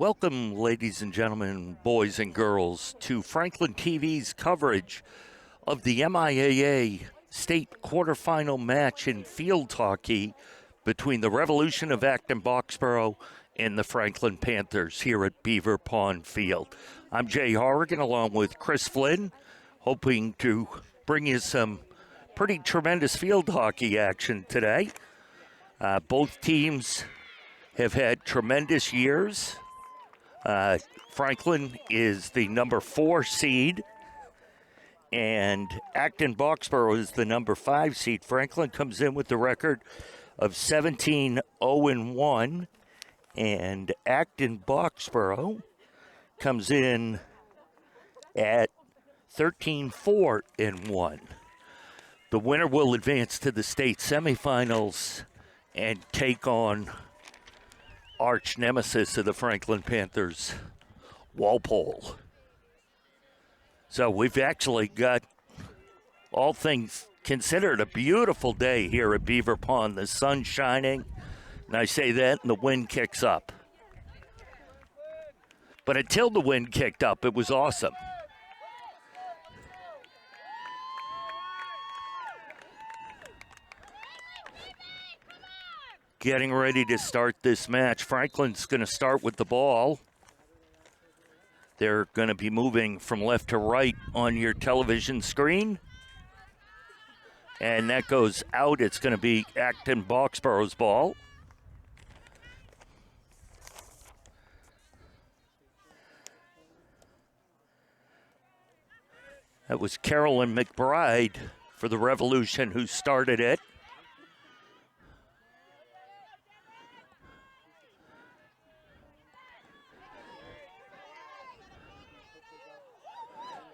Welcome, ladies and gentlemen, boys and girls, to Franklin TV's coverage of the MIAA state quarterfinal match in field hockey between the Revolution of Acton-Boxborough and the Franklin Panthers here at Beaver Pond Field. I'm Jay Horrigan along with Chris Flynn, hoping to bring you some pretty tremendous field hockey action today. Both teams have had tremendous years. Franklin is the number 4 seed, and Acton-Boxborough is the number 5 seed. Franklin comes in with the record of 17-0-1, and Acton-Boxborough comes in at 13-4-1. The winner will advance to the state semifinals and take on arch nemesis of the Franklin Panthers, Walpole. So we've actually got, all things considered, a beautiful day here at Beaver Pond. The sun's shining, and I say that, and the wind kicks up. But until the wind kicked up, it was awesome. Getting ready to start this match. Franklin's going to start with the ball. They're going to be moving from left to right on your television screen. And that goes out. It's going to be Acton-Boxborough's ball. That was Carolyn McBride for the Revolution who started it.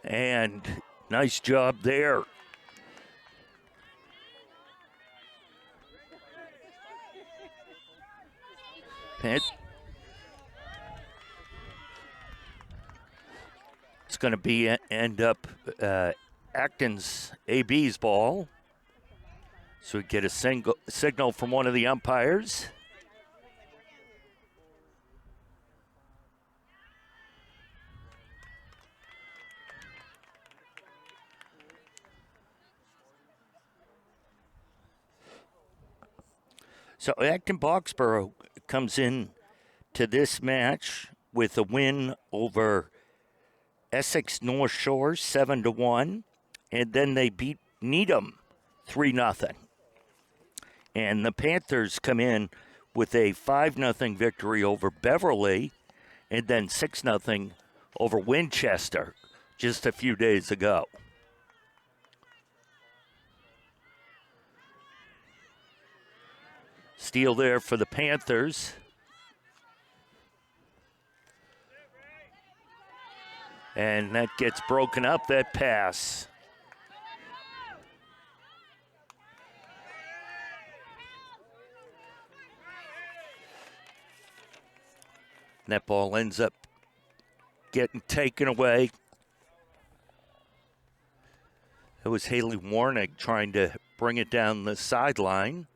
And nice job there. It's going to be end up Acton's AB's ball. So we get a signal from one of the umpires. So Acton-Boxborough comes in to this match with a win over Essex North Shore 7-1, and then they beat Needham 3-0. And the Panthers come in with a 5-0 victory over Beverly, and then 6-0 over Winchester just a few days ago. Steal there for the Panthers. And that gets broken up, that pass. And that ball ends up getting taken away. It was Haley Warnick trying to bring it down the sideline.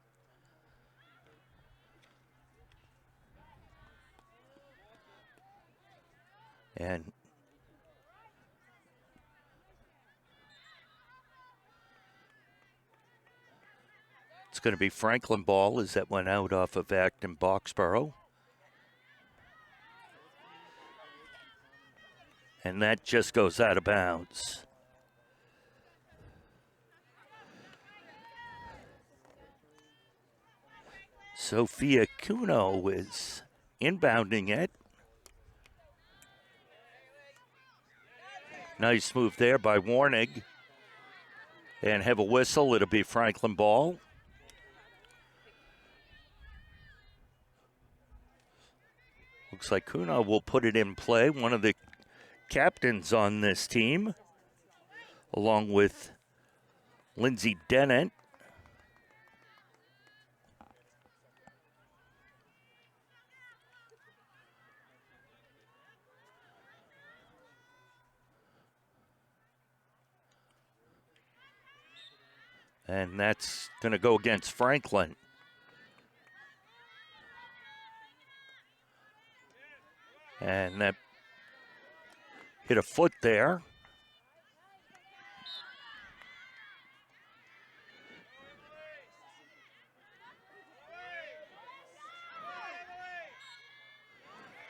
And it's going to be Franklin ball as that went out off of Acton-Boxborough. And that just goes out of bounds. Sophia Cuno is inbounding it. Nice move there by Warnig. And have a whistle. It'll be Franklin ball. Looks like Kuno will put it in play. One of the captains on this team, along with Lindsay Dennett. And that's going to go against Franklin. And that hit a foot there.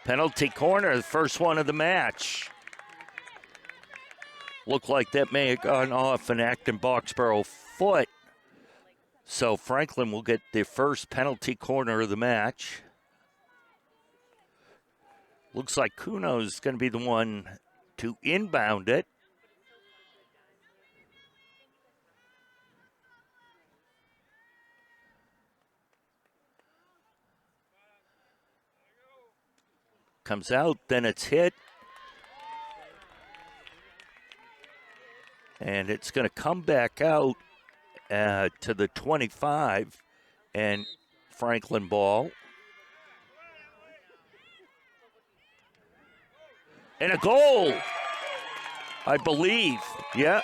Penalty corner, the first one of the match. Looked like that may have gone off an Acton-Boxborough foot. So Franklin will get the first penalty corner of the match. Looks like Kuno's going to be the one to inbound it. Comes out, then it's hit. And it's going to come back out to the 25 and Franklin ball. And a goal, I believe. Yeah.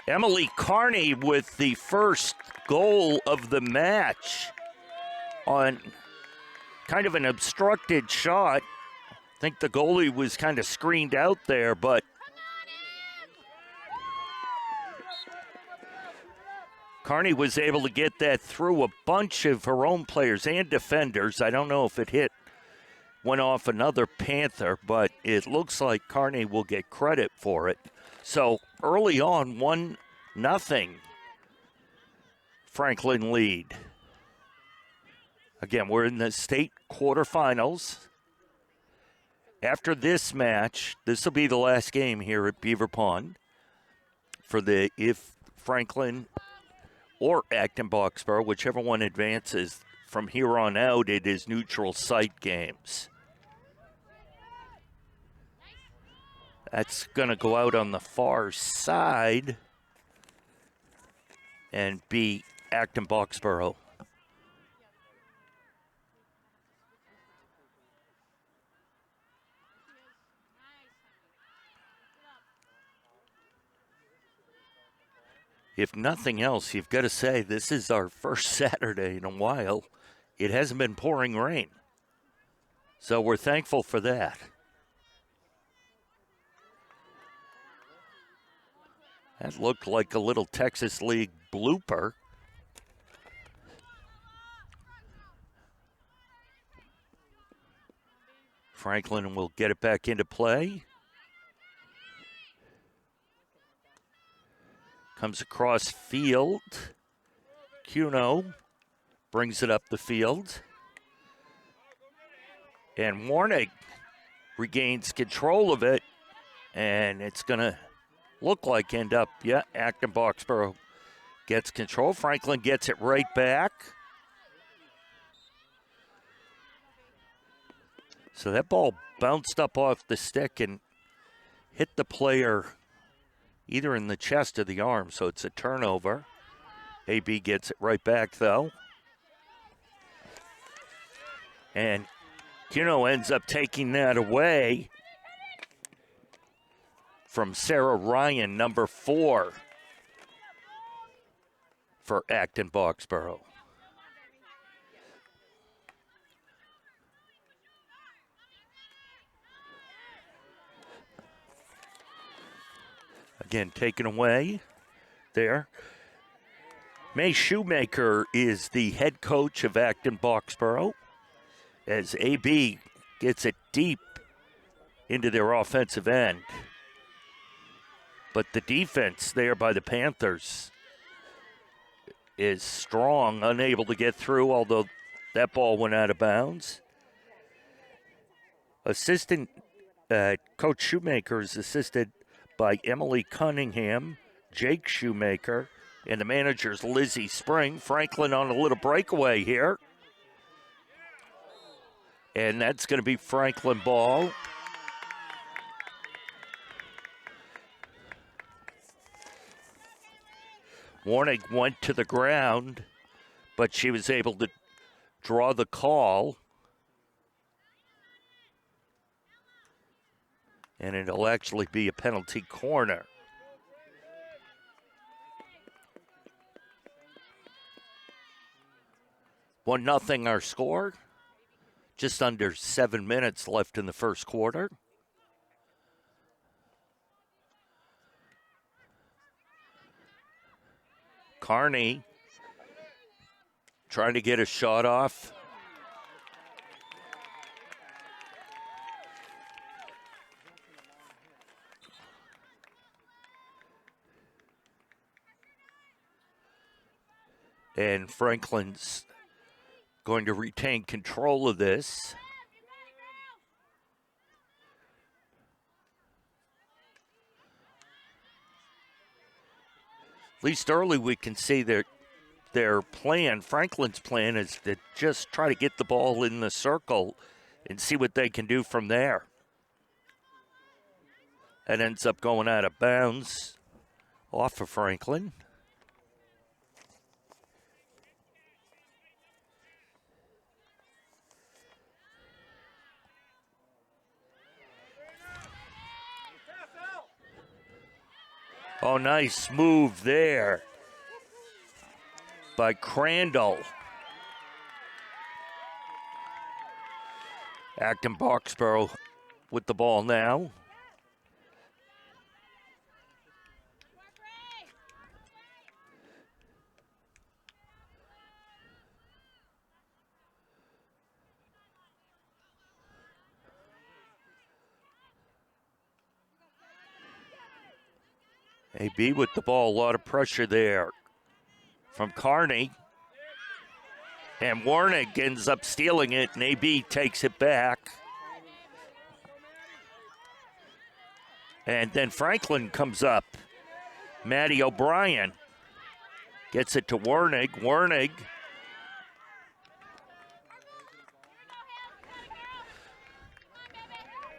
Emily Carney with the first goal of the match on kind of an obstructed shot. I think the goalie was kind of screened out there, but Carney was able to get that through a bunch of her own players and defenders. I don't know if it went off another Panther, but it looks like Carney will get credit for it. So early on, 1-0, Franklin lead. Again, we're in the state quarterfinals. After this match, this will be the last game here at Beaver Pond for if Franklin or Acton-Boxborough, whichever one advances. From here on out, it is neutral site games. That's going to go out on the far side and be Acton-Boxborough. If nothing else, you've got to say this is our first Saturday in a while. It hasn't been pouring rain. So we're thankful for that. That looked like a little Texas League blooper. Franklin will get it back into play. Comes across field. Kuno brings it up the field. And Warnig regains control of it. And it's going to look like end up, Acton-Boxborough gets control. Franklin gets it right back. So that ball bounced up off the stick and hit the player either in the chest or the arm, so it's a turnover. AB gets it right back, though. And Kuno ends up taking that away from Sarah Ryan, number 4, for Acton-Boxborough. Again, taken away there. May Shoemaker is the head coach of Acton-Boxborough as AB gets it deep into their offensive end. But the defense there by the Panthers is strong, unable to get through, although that ball went out of bounds. Assistant Coach Shoemaker is assisted by Emily Cunningham, Jake Shoemaker, and the manager's Lizzie Spring. Franklin on a little breakaway here. And that's going to be Franklin ball. Warnig went to the ground, but she was able to draw the call. And it'll actually be a penalty corner. 1-0 our score. Just under 7 minutes left in the first quarter. Carney trying to get a shot off. And Franklin's going to retain control of this. At least early we can see their plan, Franklin's plan, is to just try to get the ball in the circle and see what they can do from there. That ends up going out of bounds off of Franklin. Oh, nice move there by Crandall. Acton-Boxborough with the ball now. AB with the ball, a lot of pressure there from Carney. And Warnick ends up stealing it, and AB takes it back. And then Franklin comes up. Matty O'Brien gets it to Warnig. Warnig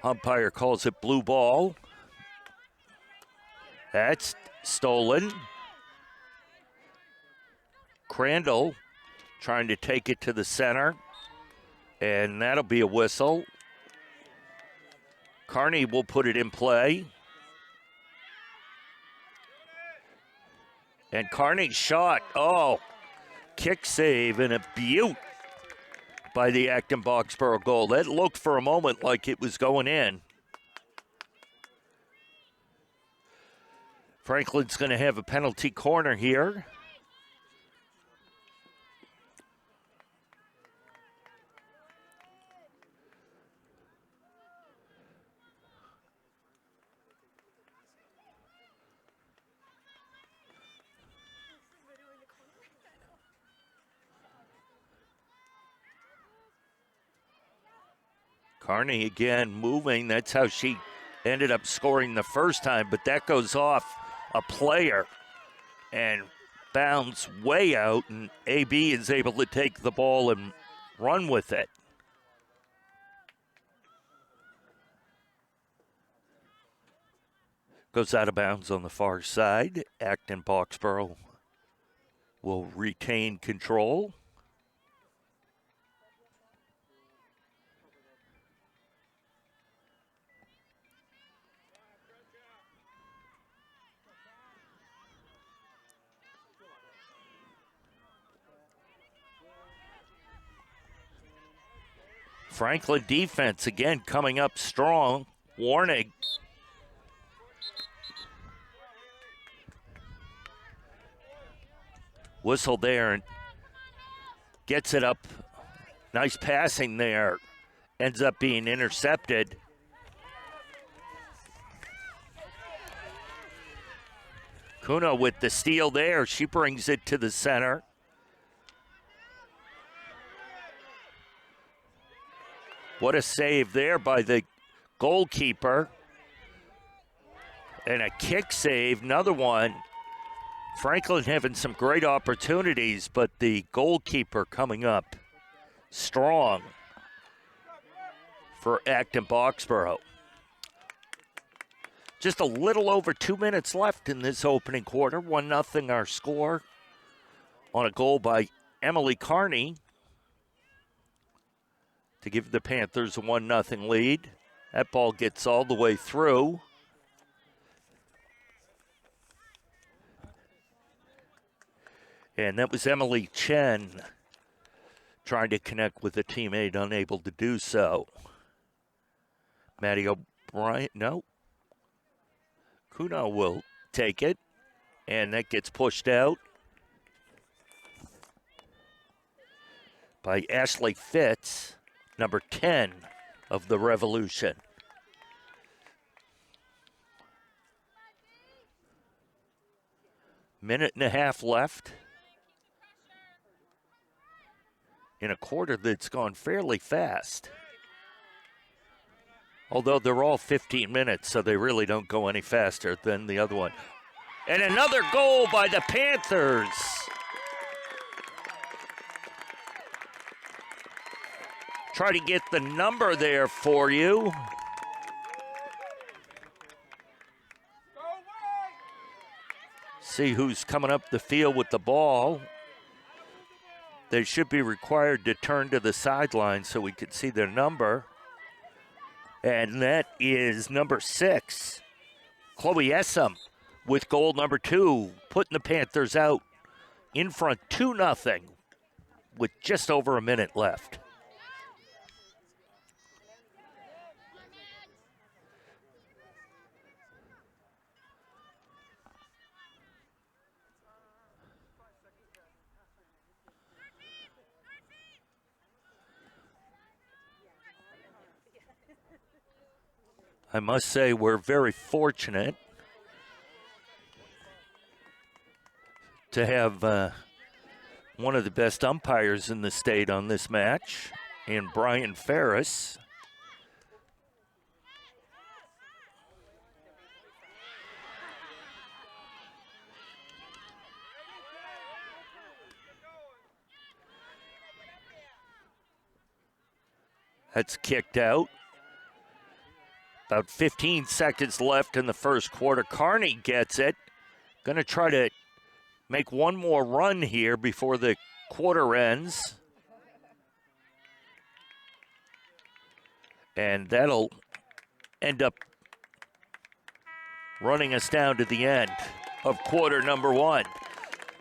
umpire calls it blue ball. That's stolen. Crandall trying to take it to the center, and that'll be a whistle. Carney will put it in play. And Carney's shot, kick save and a beaut by the Acton-Boxborough goal. That looked for a moment like it was going in. Franklin's going to have a penalty corner here. Carney again moving. That's how she ended up scoring the first time, but that goes off a player and bounds way out, and AB is able to take the ball and run with it. Goes out of bounds on the far side. Acton-Boxborough will retain control. Franklin defense again coming up strong. Warnig whistle there and gets it up. Nice passing there. Ends up being intercepted. Kuno with the steal there. She brings it to the center. What a save there by the goalkeeper. And a kick save, another one. Franklin having some great opportunities, but the goalkeeper coming up strong for Acton-Boxborough. Just a little over 2 minutes left in this opening quarter. 1-0 our score on a goal by Emily Carney to give the Panthers a 1-0 lead. That ball gets all the way through. And that was Emily Chen trying to connect with a teammate, unable to do so. Matty O'Brien, no. Kuno will take it, and that gets pushed out by Ashley Fitz, number 10 of the Revolution. Minute and a half left in a quarter that's gone fairly fast. Although they're all 15 minutes, so they really don't go any faster than the other one. And another goal by the Panthers. Try to get the number there for you. See who's coming up the field with the ball. They should be required to turn to the sideline so we can see their number. And that is number 6, Chloe Essam, with goal number 2, putting the Panthers out in front 2-0 with just over a minute left. I must say we're very fortunate to have one of the best umpires in the state on this match, in Brian Ferris. That's kicked out. About 15 seconds left in the first quarter. Kearney gets it. Going to try to make one more run here before the quarter ends. And that'll end up running us down to the end of quarter number 1.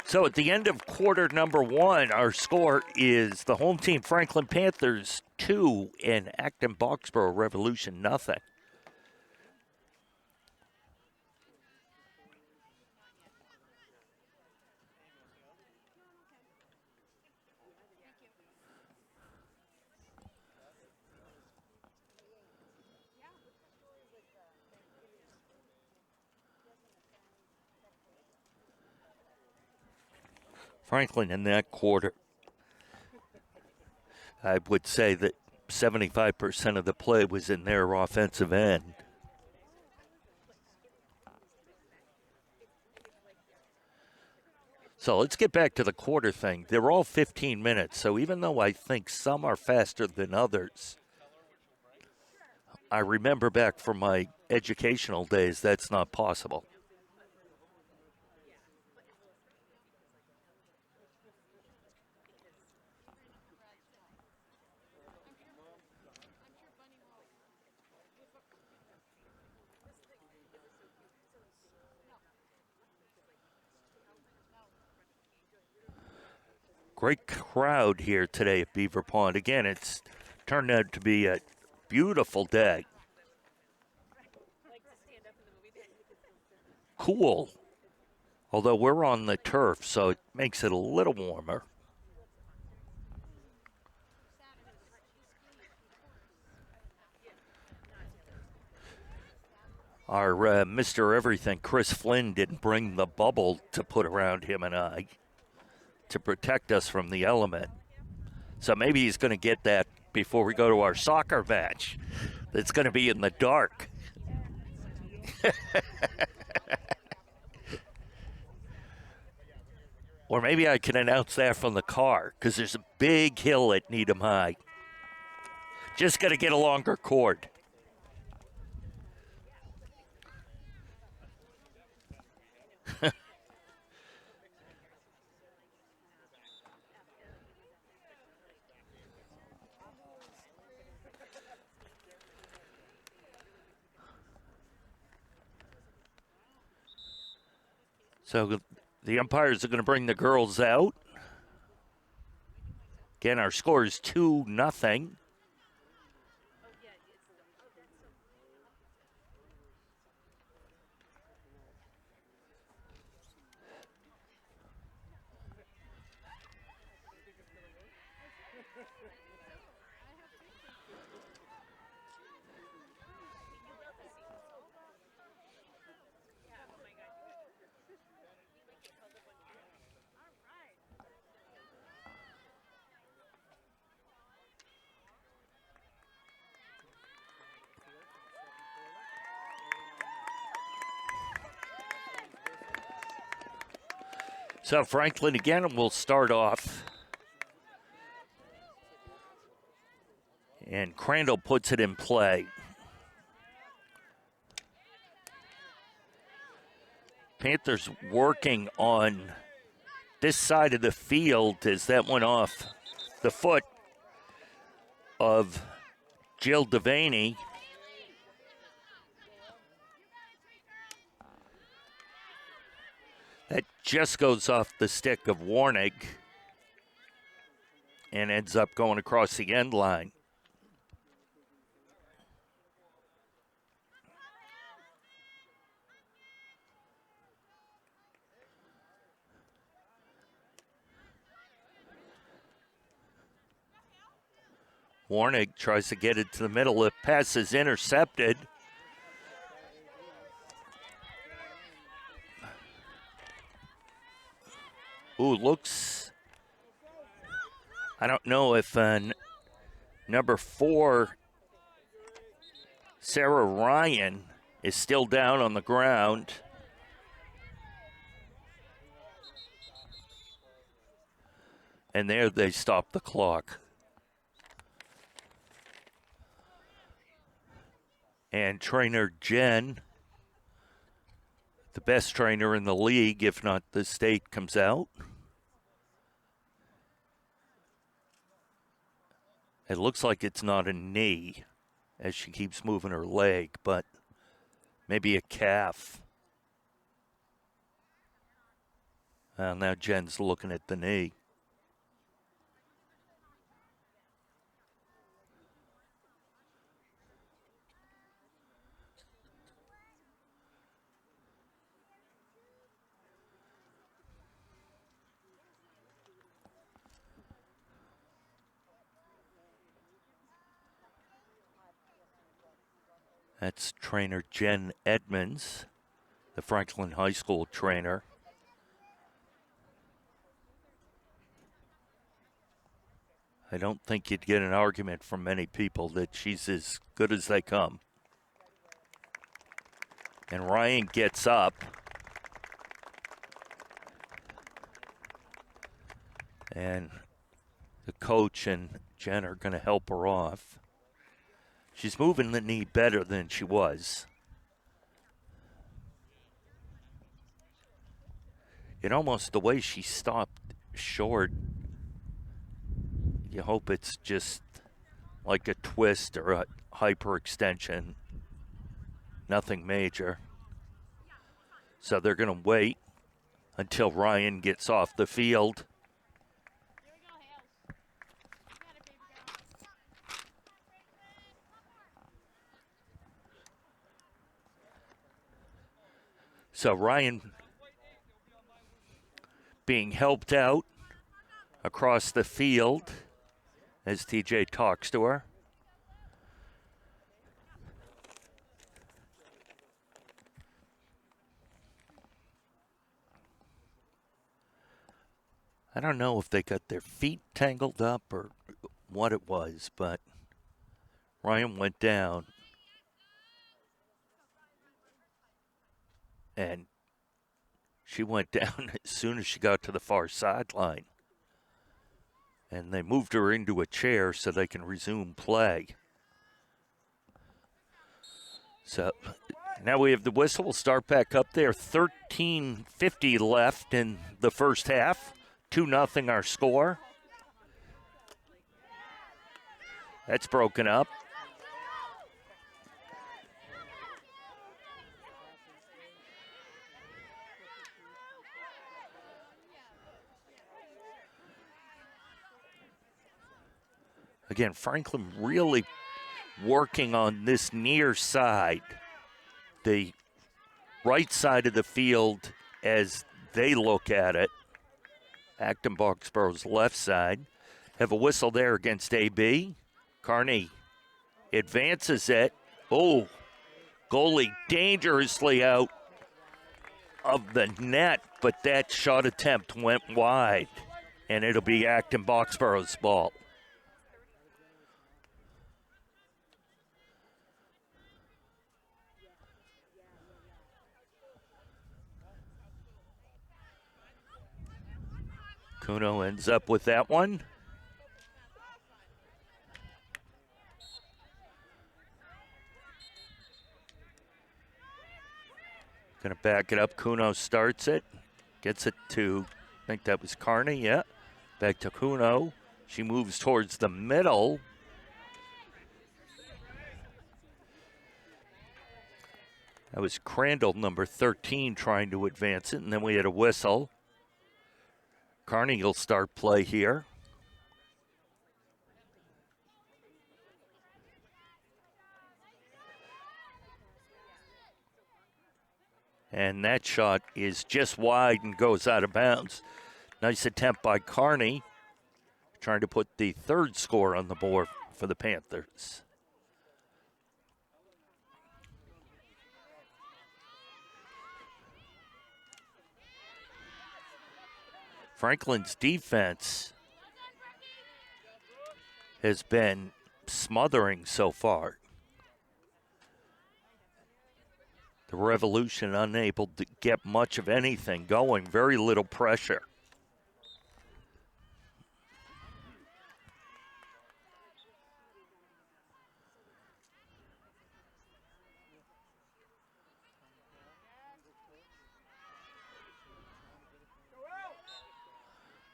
So at the end of quarter number 1, our score is the home team Franklin Panthers 2 and Acton-Boxborough Revolution 0. Franklin in that quarter, I would say that 75% of the play was in their offensive end. So let's get back to the quarter thing. They're all 15 minutes, so even though I think some are faster than others, I remember back from my educational days, that's not possible. Great crowd here today at Beaver Pond. Again, it's turned out to be a beautiful day. Cool. Although we're on the turf, so it makes it a little warmer. Our Mr. Everything, Chris Flynn, didn't bring the bubble to put around him and I to protect us from the element. So maybe he's going to get that before we go to our soccer match. It's going to be in the dark. Or maybe I can announce that from the car, because there's a big hill at Needham High. Just got to get a longer cord. So the umpires are going to bring the girls out. Again, our score is 2-0. So Franklin again will start off. And Crandall puts it in play. Panthers working on this side of the field as that went off the foot of Jill Devaney. That just goes off the stick of Warnig and ends up going across the end line. Warnig tries to get it to the middle. The pass is intercepted. Ooh, looks, I don't know if number 4, Sarah Ryan, is still down on the ground. And there they stop the clock. And trainer Jen, the best trainer in the league, if not the state, comes out. It looks like it's not a knee as she keeps moving her leg, but maybe a calf. Now Jen's looking at the knee. That's trainer Jen Edmonds, the Franklin High School trainer. I don't think you'd get an argument from many people that she's as good as they come. And Ryan gets up. And the coach and Jen are going to help her off. She's moving the knee better than she was. And almost the way she stopped short, you hope it's just like a twist or a hyperextension. Nothing major. So they're going to wait until Ryan gets off the field. So Ryan being helped out across the field as TJ talks to her. I don't know if they got their feet tangled up or what it was, but Ryan went down. And she went down as soon as she got to the far sideline. And they moved her into a chair so they can resume play. So now we have the whistle. We'll start back up there. 13:50 left in the first half. 2-0 our score. That's broken up. Again, Franklin really working on this near side, the right side of the field as they look at it. Acton-Boxborough's left side. Have a whistle there against AB. Carney advances it. Oh, goalie dangerously out of the net, but that shot attempt went wide, and it'll be Acton-Boxborough's ball. Kuno ends up with that one. Gonna back it up. Kuno starts it. Gets it to, I think that was Carney, yeah. Back to Kuno. She moves towards the middle. That was Crandall, number 13, trying to advance it, and then we had a whistle. Carney will start play here. And that shot is just wide and goes out of bounds. Nice attempt by Carney, trying to put the third score on the board for the Panthers. Franklin's defense has been smothering so far. The Revolution unable to get much of anything going, very little pressure.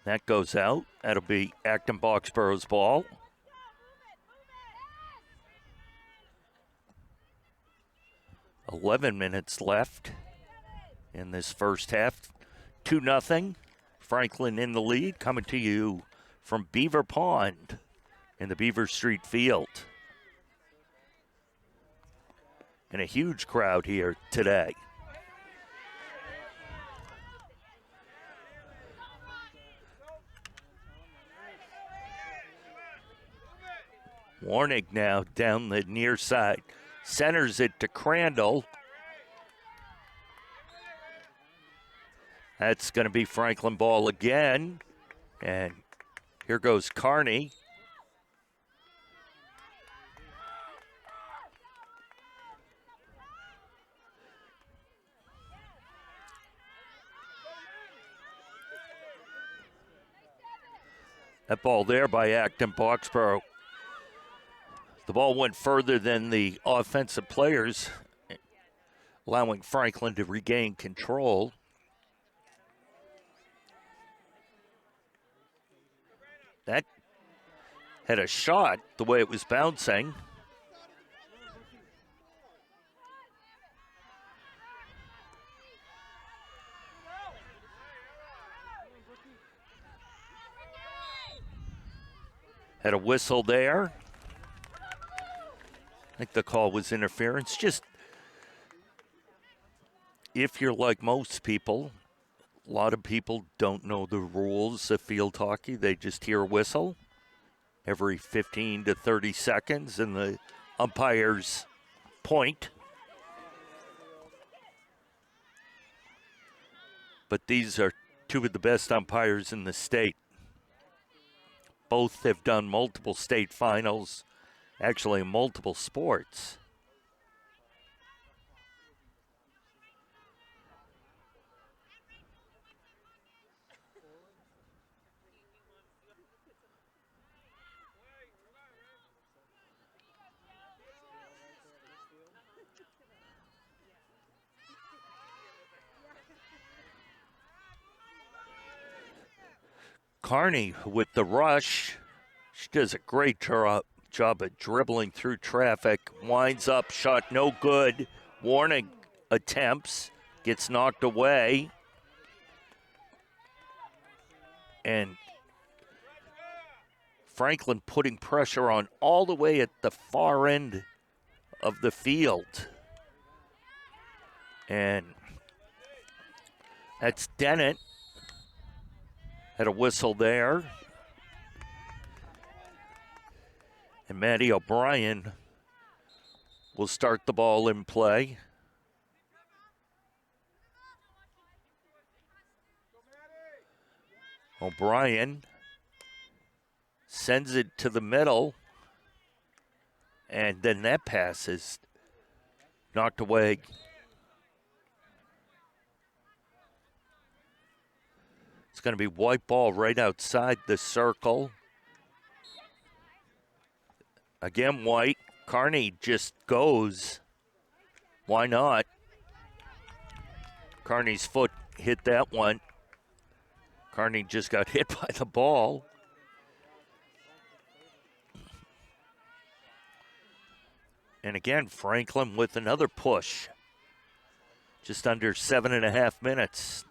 That goes out. That'll be Acton-Boxborough's ball. .11 minutes left in this first half. 2-0. Franklin in the lead, coming to you from Beaver Pond in the Beaver Street Field. And a huge crowd here today. Warnig now down the near side. Centers it to Crandall. That's going to be Franklin ball again. And here goes Carney. That ball there by Acton-Boxborough. The ball went further than the offensive players, allowing Franklin to regain control. That had a shot the way it was bouncing. Had a whistle there. I think the call was interference. Just, if you're like most people, a lot of people don't know the rules of field hockey. They just hear a whistle every 15 to 30 seconds, and the umpires point. But these are two of the best umpires in the state. Both have done multiple state finals, actually multiple sports. Carney with the rush. She does a great job of dribbling through traffic. Winds up, shot no good. Warning attempts, gets knocked away. And Franklin putting pressure on all the way at the far end of the field. And that's Dennett. Had a whistle there. And Matty O'Brien will start the ball in play. O'Brien sends it to the middle. And then that pass is knocked away. It's going to be white ball right outside the circle. Again, white. Carney just goes. Why not? Carney's foot hit that one. Carney just got hit by the ball. And again, Franklin with another push. Just under 7.5 minutes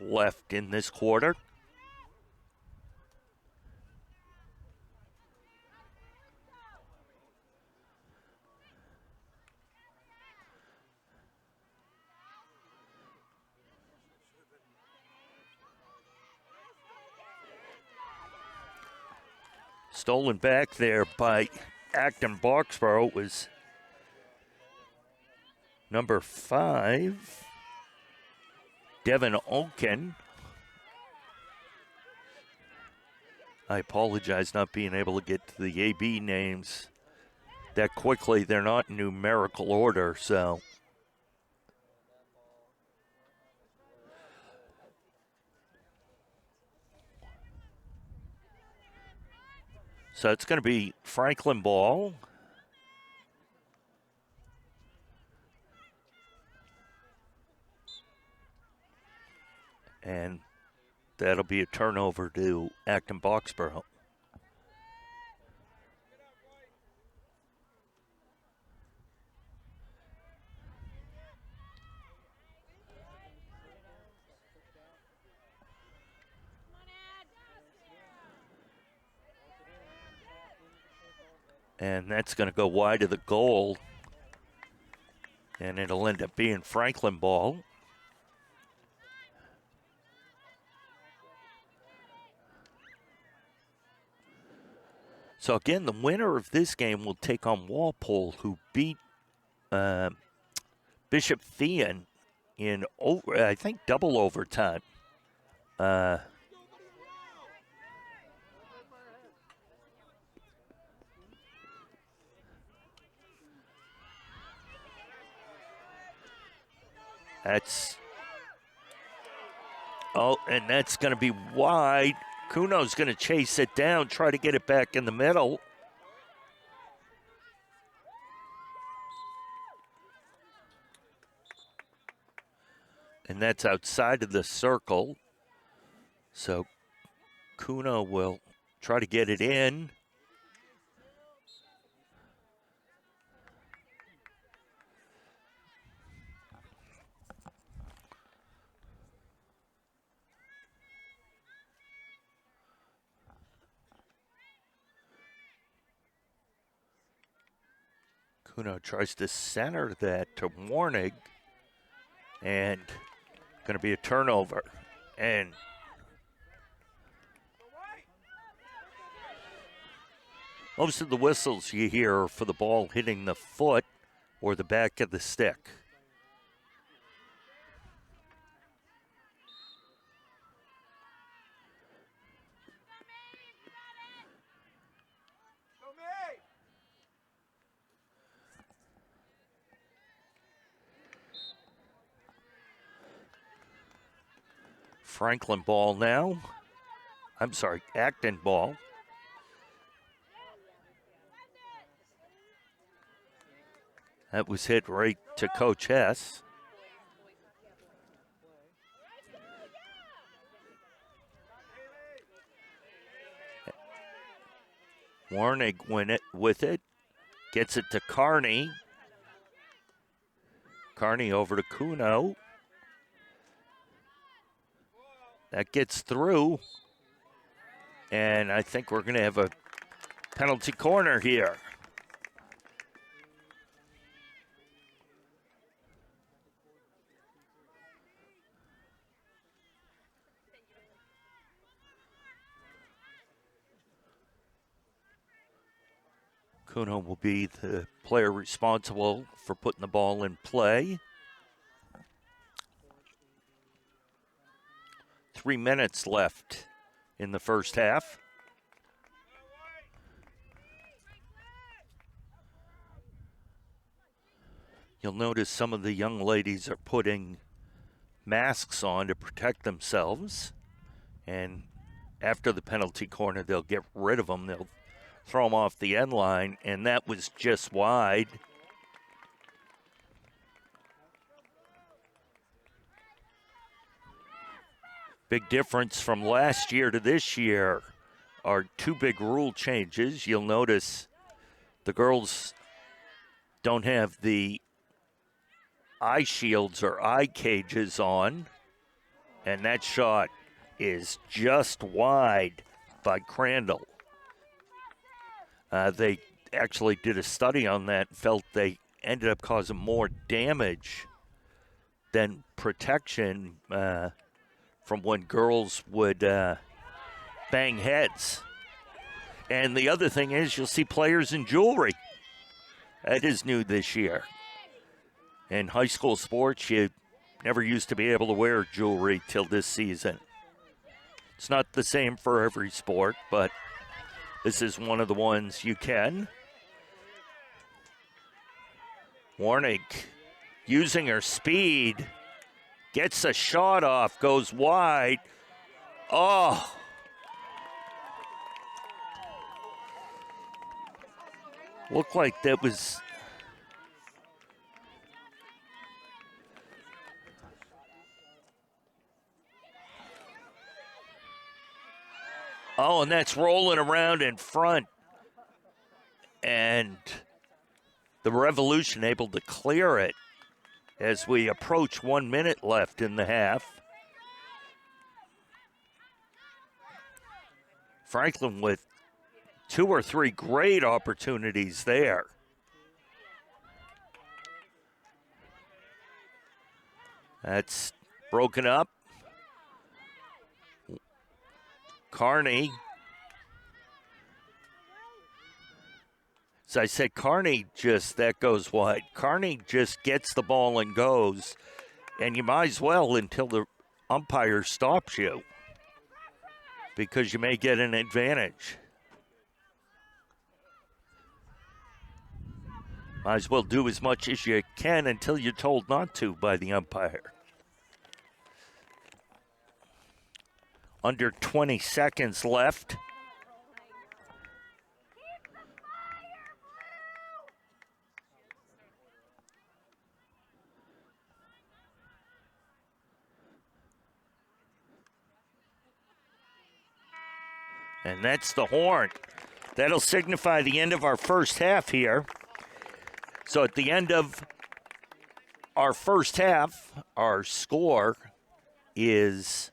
left in this quarter. Stolen back there by Acton-Boxborough was number 5, Devin Oken. I apologize not being able to get to the AB names that quickly. They're not in numerical order, so. So it's going to be Franklin ball. And that'll be a turnover to Acton-Boxborough. And that's going to go wide of the goal. And it'll end up being Franklin ball. So again, the winner of this game will take on Walpole, who beat Bishop Thean in, I think, double overtime. And that's going to be wide. Kuno's going to chase it down, try to get it back in the middle. And that's outside of the circle. So Kuno will try to get it in. Kuno tries to center that to Warnig, and going to be a turnover. And most of the whistles you hear are for the ball hitting the foot or the back of the stick. Franklin ball now. I'm sorry, Acton ball. That was hit right to Coach Hess. Warnig win it with it. Gets it to Carney. Carney over to Kuno. That gets through. And I think we're going to have a penalty corner here. Kuno will be the player responsible for putting the ball in play. 3 minutes left in the first half. You'll notice some of the young ladies are putting masks on to protect themselves. And after the penalty corner, they'll get rid of them. They'll throw them off the end line, and that was just wide. Big difference from last year to this year are two big rule changes. You'll notice the girls don't have the eye shields or eye cages on, and that shot is just wide by Crandall. They actually did a study on that and felt they ended up causing more damage than protection from when girls would bang heads. And the other thing is you'll see players in jewelry. That is new this year. In high school sports, you never used to be able to wear jewelry till this season. It's not the same for every sport, but this is one of the ones you can. Warnick using her speed, gets a shot off, goes wide. Oh! Looked like that was... Oh, and that's rolling around in front. And the Revolution able to clear it as we approach 1 minute left in the half. Franklin with 2 or 3 great opportunities there. That's broken up. Carney. As I said, Carney that goes wide. Carney just gets the ball and goes, and you might as well until the umpire stops you, because you may get an advantage. Might as well do as much as you can until you're told not to by the umpire. Under 20 seconds left. And that's the horn. That'll signify the end of our first half here. So at the end of our first half, our score is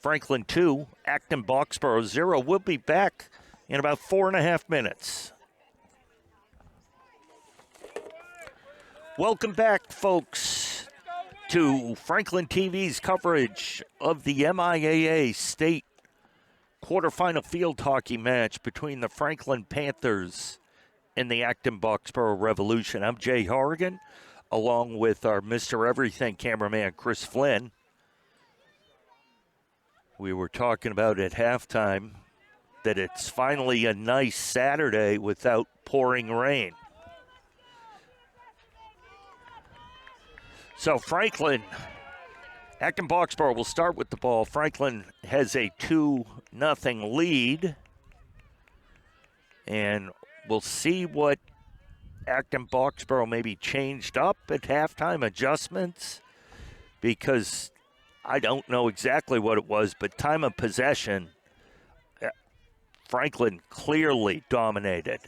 Franklin 2, Acton-Boxborough 0. We'll be back in about 4.5 minutes. Welcome back, folks, to Franklin TV's coverage of the MIAA State quarterfinal field hockey match between the Franklin Panthers and the Acton-Boxborough Revolution. I'm Jay Horrigan, along with our Mr. Everything cameraman, Chris Flynn. We were talking about at halftime that it's finally a nice Saturday without pouring rain. So Franklin, Acton-Boxborough will start with the ball. Franklin has a 2-0 lead. And we'll see what Acton-Boxborough maybe changed up at halftime, adjustments, because I don't know exactly what it was, but time of possession, Franklin clearly dominated,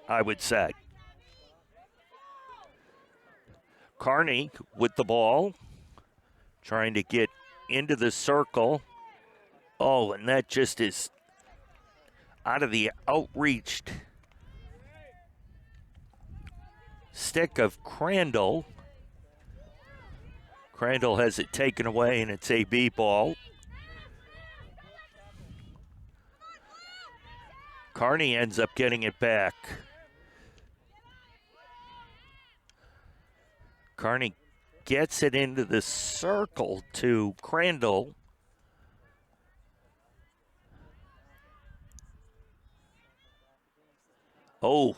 I would say. Carney with the ball, trying to get into the circle. Oh, and that just is out of the outreached stick of Crandall. Crandall has it taken away, and it's AB ball. Carney ends up getting it back. Carney gets it into the circle to Crandall. Oh.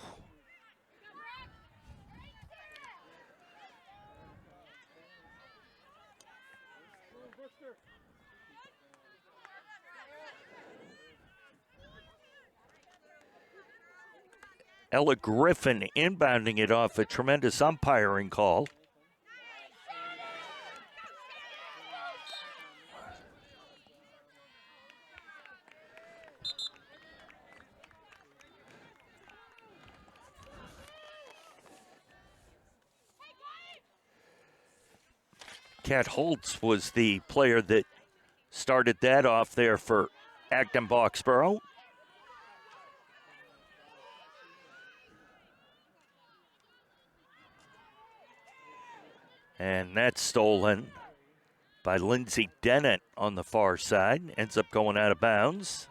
Ella Griffin inbounding it off a tremendous umpiring call. Kat Holtz was the player that started that off there for Acton-Boxborough. And that's stolen by Lindsay Dennett on the far side. Ends up going out of bounds.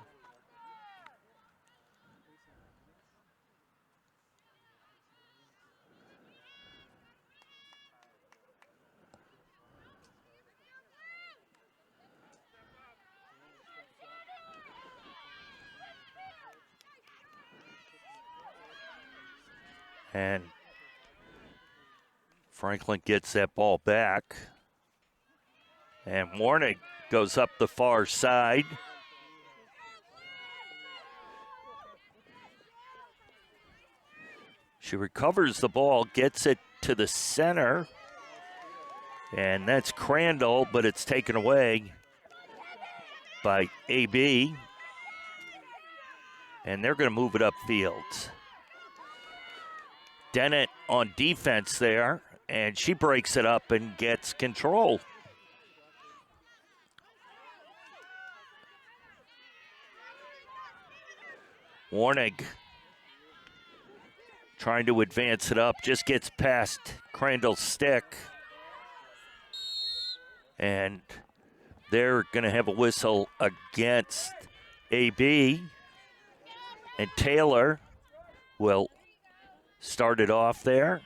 And Franklin gets that ball back. And Warnick goes up the far side. She recovers the ball, gets it to the center. And that's Crandall, but it's taken away by AB. And they're going to move it upfield. Dennett on defense there, and she breaks it up and gets control. Warnig trying to advance it up, just gets past Crandall's stick. And they're going to have a whistle against AB. And Taylor will start it off there.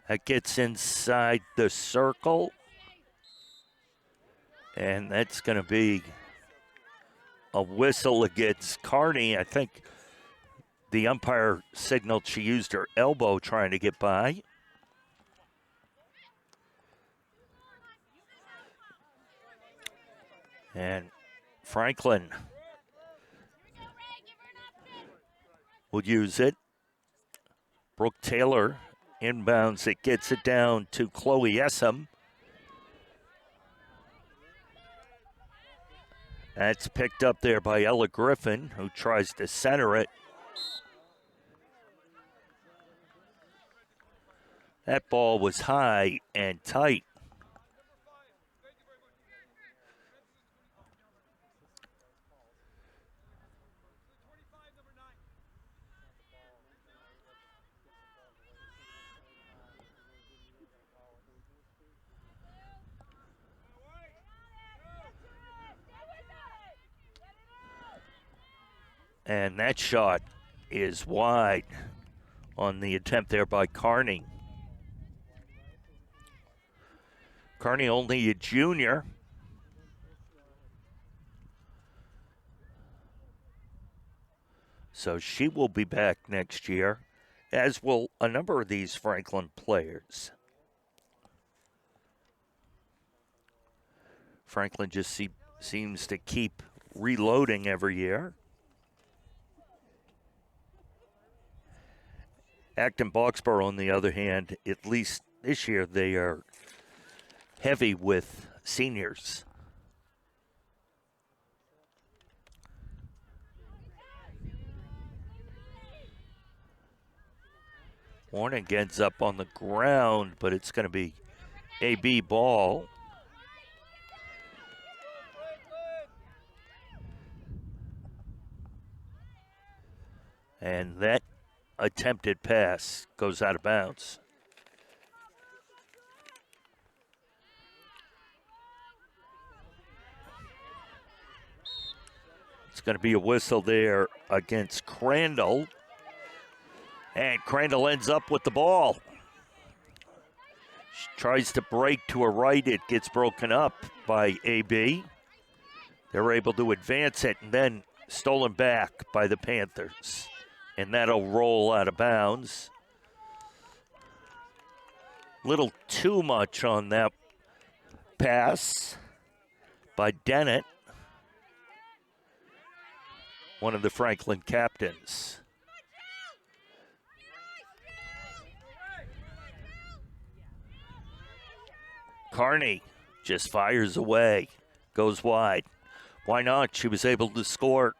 That gets inside the circle. And that's going to be a whistle against Carney. I think the umpire signaled she used her elbow trying to get by. And Franklin will use it. Brooke Taylor inbounds it, gets it down to Chloe Essam. That's picked up there by Ella Griffin, who tries to center it. That ball was high and tight. And that shot is wide on the attempt there by Carney. Carney only a junior. So she will be back next year, as will a number of these Franklin players. Franklin just seems to keep reloading every year. Acton-Boxborough, on the other hand, at least this year, they are heavy with seniors. Warnick ends up on the ground, but it's going to be AB ball. And that attempted pass goes out of bounds. It's going to be a whistle there against Crandall. And Crandall ends up with the ball. She tries to break to her right. It gets broken up by AB. They're able to advance it and then stolen back by the Panthers. And that'll roll out of bounds. Little too much on that pass by Dennett, one of the Franklin captains. Carney just fires away, goes wide. Why not? She was able to score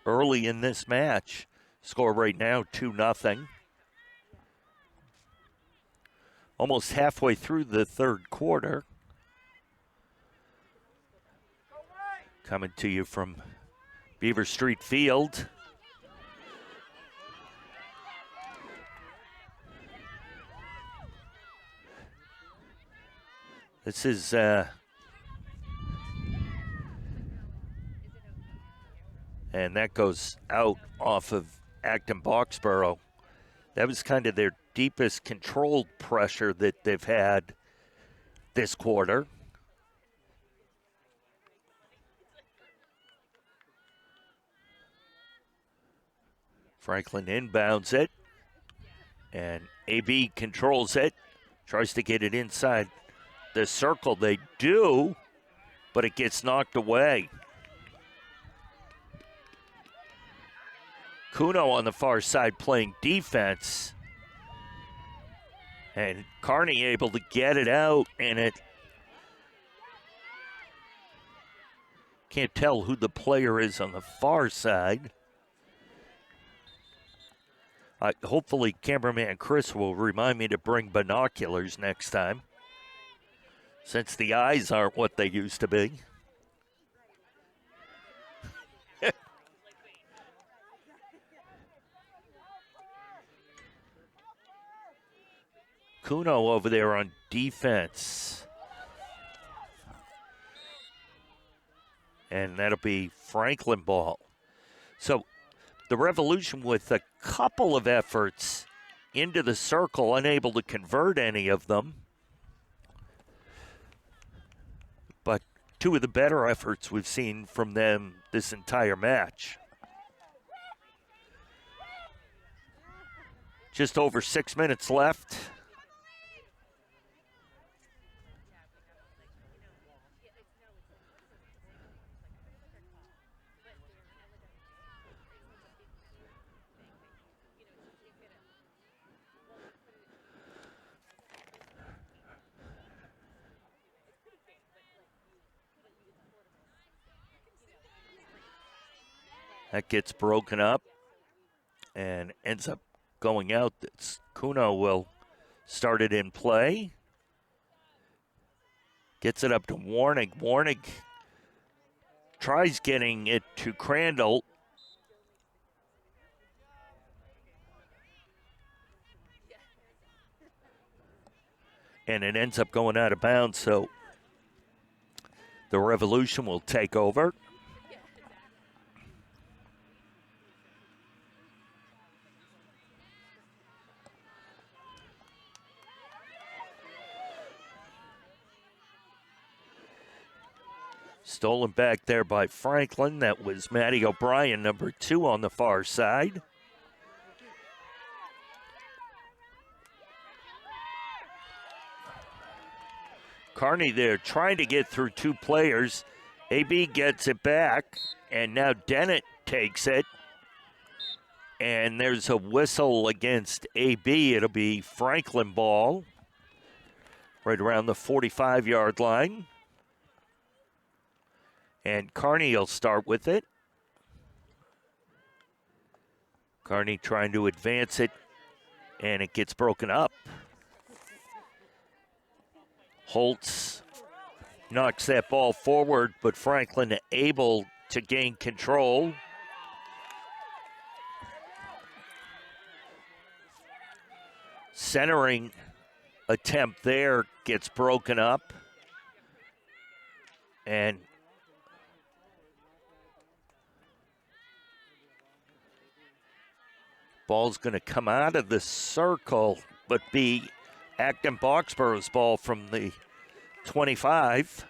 early in this match. Score right now, 2-0. Almost halfway through the third quarter. Coming to you from Beaver Street Field. This is and that goes out off of Acton-Boxborough. That was kind of their deepest controlled pressure that they've had this quarter. Franklin inbounds it, and AB controls it, tries to get it inside the circle. They do, but it gets knocked away. Kuno on the far side playing defense. And Carney able to get it out, and it can't tell who the player is on the far side. Hopefully cameraman Chris will remind me to bring binoculars next time, since the eyes aren't what they used to be. Kuno over there on defense. And that'll be Franklin ball. So the Revolution with a couple of efforts into the circle, unable to convert any of them. But two of the better efforts we've seen from them this entire match. Just over 6 minutes left. That gets broken up and ends up going out. Kuno will start it in play. Gets it up to Warnig. Warnig tries getting it to Crandall. And it ends up going out of bounds, so the Revolution will take over. Stolen back there by Franklin. That was Maddie O'Brien, number 2 on the far side. Carney there trying to get through 2 players. AB gets it back, and now Dennett takes it. And there's a whistle against AB. It'll be Franklin ball right around the 45-yard line. And Carney will start with it. Carney trying to advance it, and it gets broken up. Holtz knocks that ball forward, but Franklin able to gain control. centering attempt there gets broken up. And ball's going to come out of the circle, but be Acton-Boxborough's ball from the 25.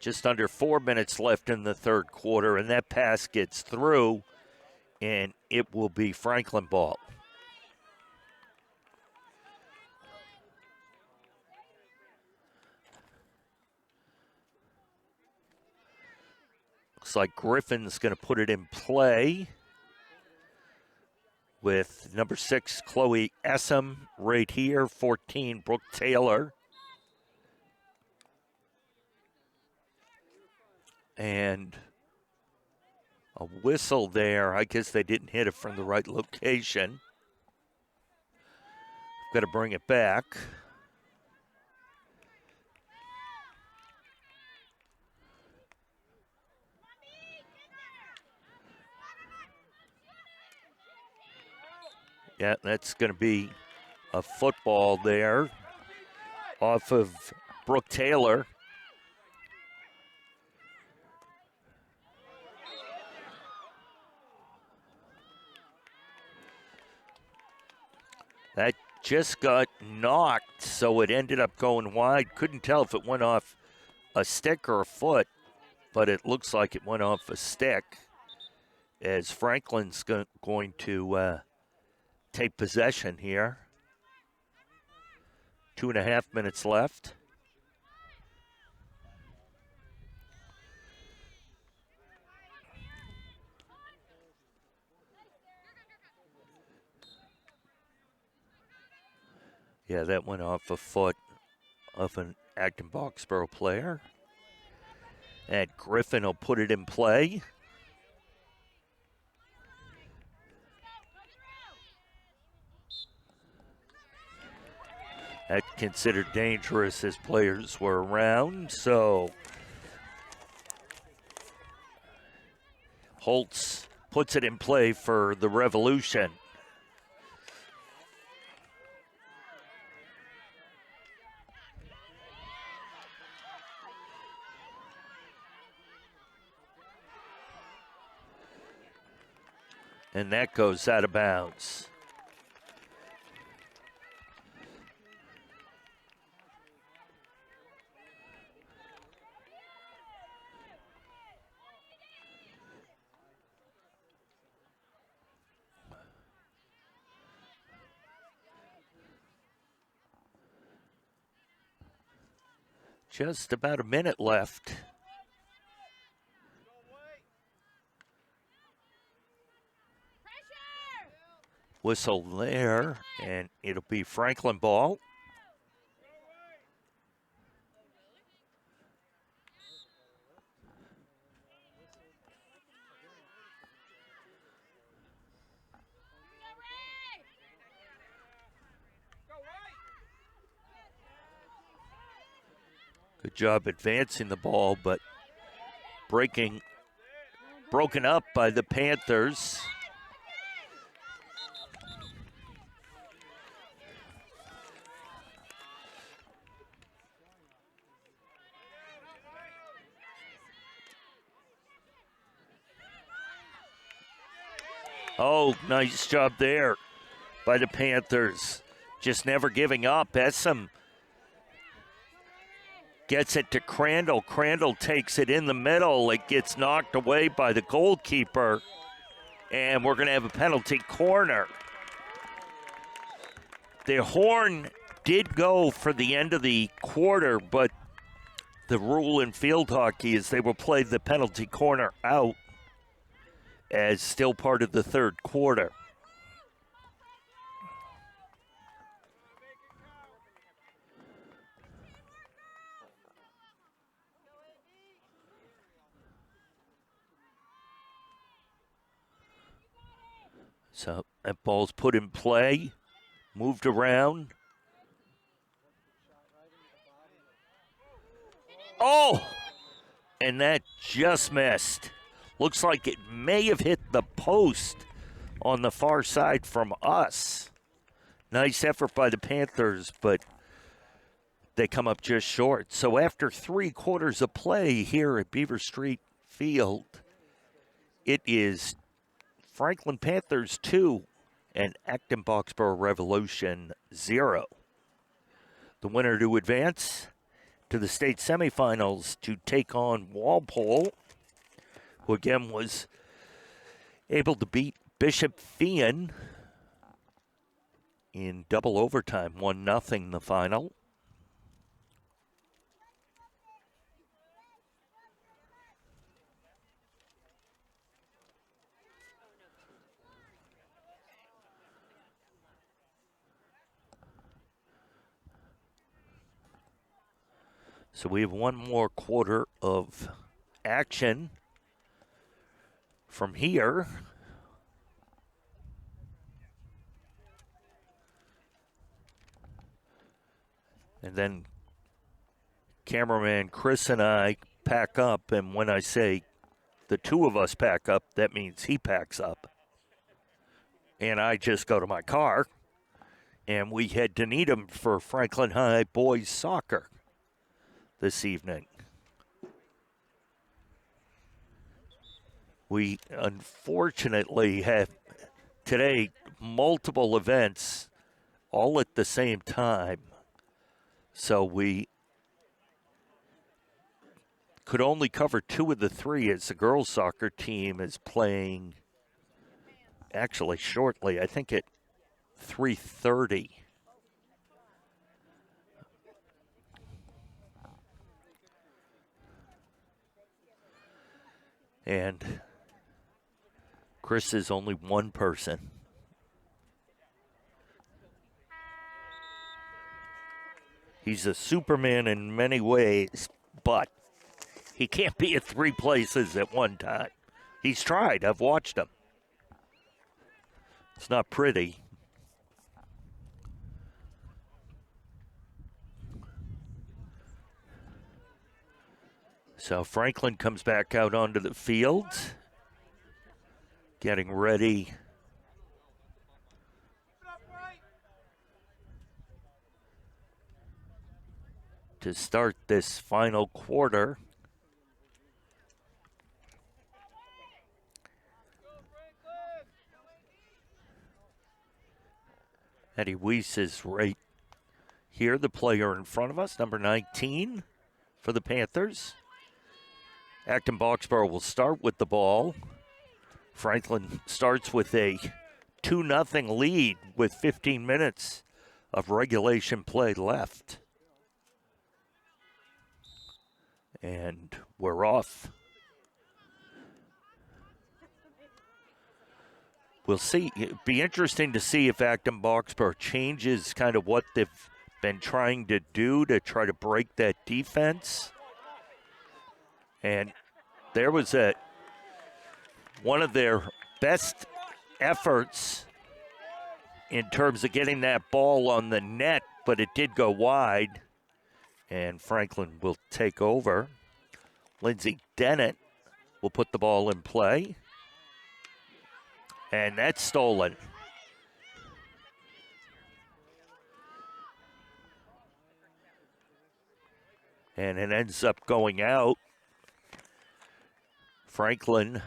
Just under 4 minutes left in the third quarter, and that pass gets through, and it will be Franklin ball. Looks like Griffin's going to put it in play with number 6, Chloe Essam, right here, 14, Brooke Taylor. And a whistle there. I guess they didn't hit it from the right location. Got to bring it back. Yeah, that's going to be a football there off of Brooke Taylor. That just got knocked, so it ended up going wide. Couldn't tell if it went off a stick or a foot, but it looks like it went off a stick as Franklin's going to take possession here. 2.5 minutes left. Yeah, that went off a foot of an Acton-Boxborough player. And Griffin will put it in play. That's considered dangerous as players were around, so Holtz puts it in play for the Revolution. And that goes out of bounds. Just about a minute left. Whistle there, and it'll be Franklin ball. Good job advancing the ball, but broken up by the Panthers. Oh, nice job there by the Panthers. Just never giving up. Essam gets it to Crandall. Crandall takes it in the middle. It gets knocked away by the goalkeeper. And we're going to have a penalty corner. The horn did go for the end of the quarter, but the rule in field hockey is they will play the penalty corner out as still part of the third quarter. So that ball's put in play, moved around. Oh! And that just missed. Looks like it may have hit the post on the far side from us. Nice effort by the Panthers, but they come up just short. So after 3 quarters of play here at Beaver Street Field, it is Franklin Panthers 2 and Acton-Boxborough Revolution 0. The winner to advance to the state semifinals to take on Walpole, who again was able to beat Bishop Fian in double overtime, 1-0 the final. So we have one more quarter of action from here. And then cameraman Chris and I pack up, and when I say the two of us pack up, that means he packs up. And I just go to my car, and we head to Needham for Franklin High boys soccer this evening. We unfortunately have today multiple events all at the same time. So we could only cover 2 of the 3 as the girls soccer team is playing actually shortly, I think at 3:30. And Chris is only one person. He's a Superman in many ways, but he can't be at 3 places at one time. He's tried. I've watched him. It's not pretty. So Franklin comes back out onto the field, getting ready to start this final quarter. Eddie Weiss is right here, the player in front of us, number 19 for the Panthers. Acton-Boxborough will start with the ball. Franklin starts with a 2-0 lead with 15 minutes of regulation play left. And we're off. We'll see. It'd be interesting to see if Acton-Boxborough changes kind of what they've been trying to do to try to break that defense. And there was one of their best efforts in terms of getting that ball on the net, but it did go wide. And Franklin will take over. Lindsay Dennett will put the ball in play. And that's stolen. And it ends up going out. Franklin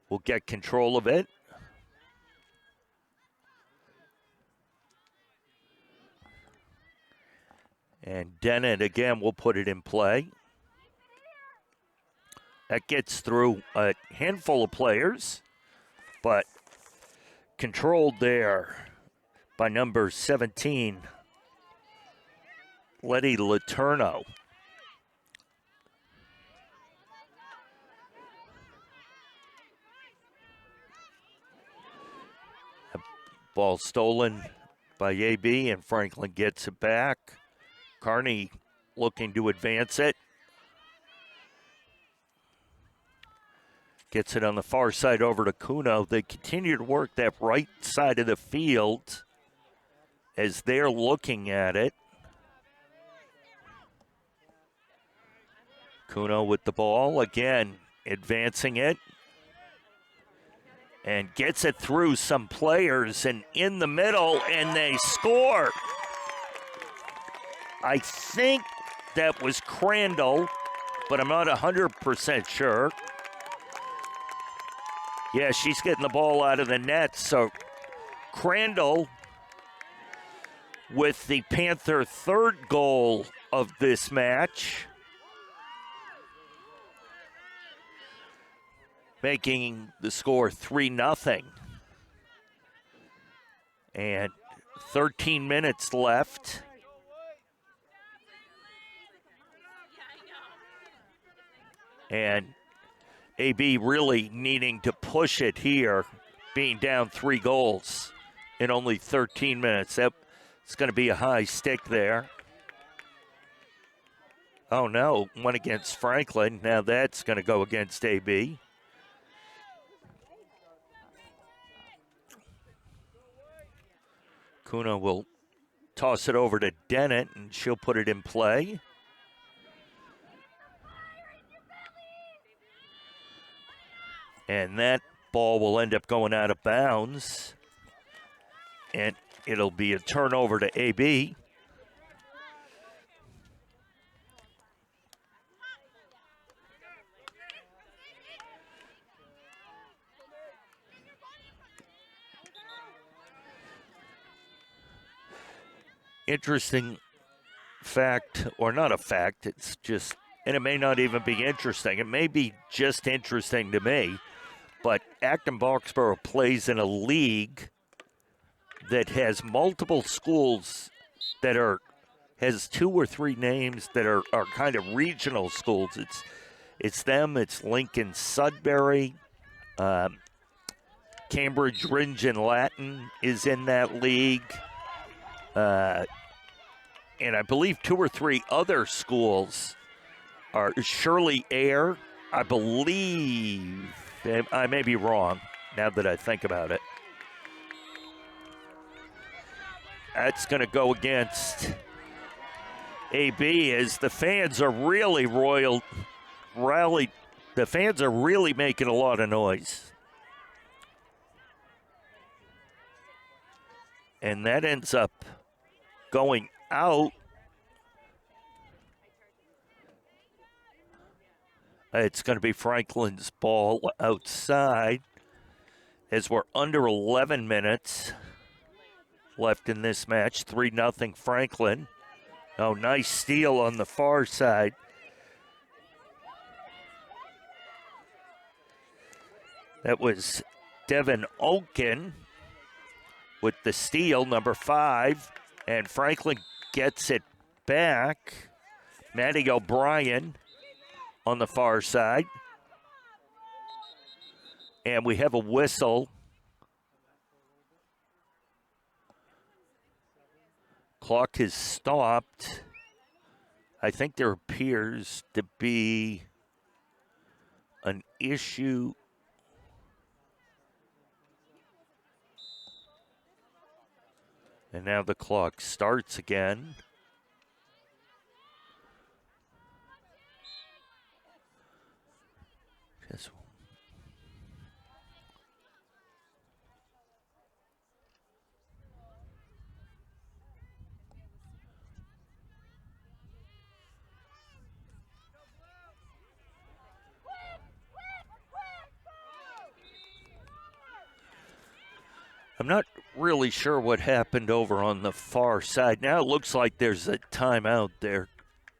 will get control of it. And Dennett again will put it in play. That gets through a handful of players, but controlled there by number 17, Letty Letourneau. Ball stolen by AB, and Franklin gets it back. Carney looking to advance it. Gets it on the far side over to Kuno. They continue to work that right side of the field as they're looking at it. Kuno with the ball, again, advancing it. and gets it through some players and in the middle, and they score. I think that was Crandall, but I'm not 100% sure. Yeah, she's getting the ball out of the net. So Crandall with the Panther third goal of this match, making the score 3-0. And 13 minutes left. And AB really needing to push it here, being down 3 goals in only 13 minutes. It's going to be a high stick there. Oh no, one against Franklin. Now that's going to go against AB. Kuna will toss it over to Dennett, and she'll put it in play. And that ball will end up going out of bounds. And it'll be a turnover to AB. Interesting fact, or not a fact, it's just, and it may not even be interesting. It may be just interesting to me, but Acton-Boxborough plays in a league that has multiple schools that has 2 or 3 names that are kind of regional schools. It's them, it's Lincoln Sudbury, Cambridge Ringe and Latin is in that league. And I believe 2 or 3 other schools are Shirley Air, I believe. I may be wrong now that I think about it. That's going to go against AB as the fans are really rallied. The fans are really making a lot of noise. And that ends up going out. It's going to be Franklin's ball outside as we're under 11 minutes left in this match. 3-0 Franklin. Oh, nice steal on the far side. That was Devin Oken with the steal, number 5. And Franklin gets it back. Maddie O'Brien on the far side. And we have a whistle. Clock has stopped. I think there appears to be an issue. And now the clock starts again. Just I'm not really sure what happened over on the far side. Now it looks like there's a timeout. There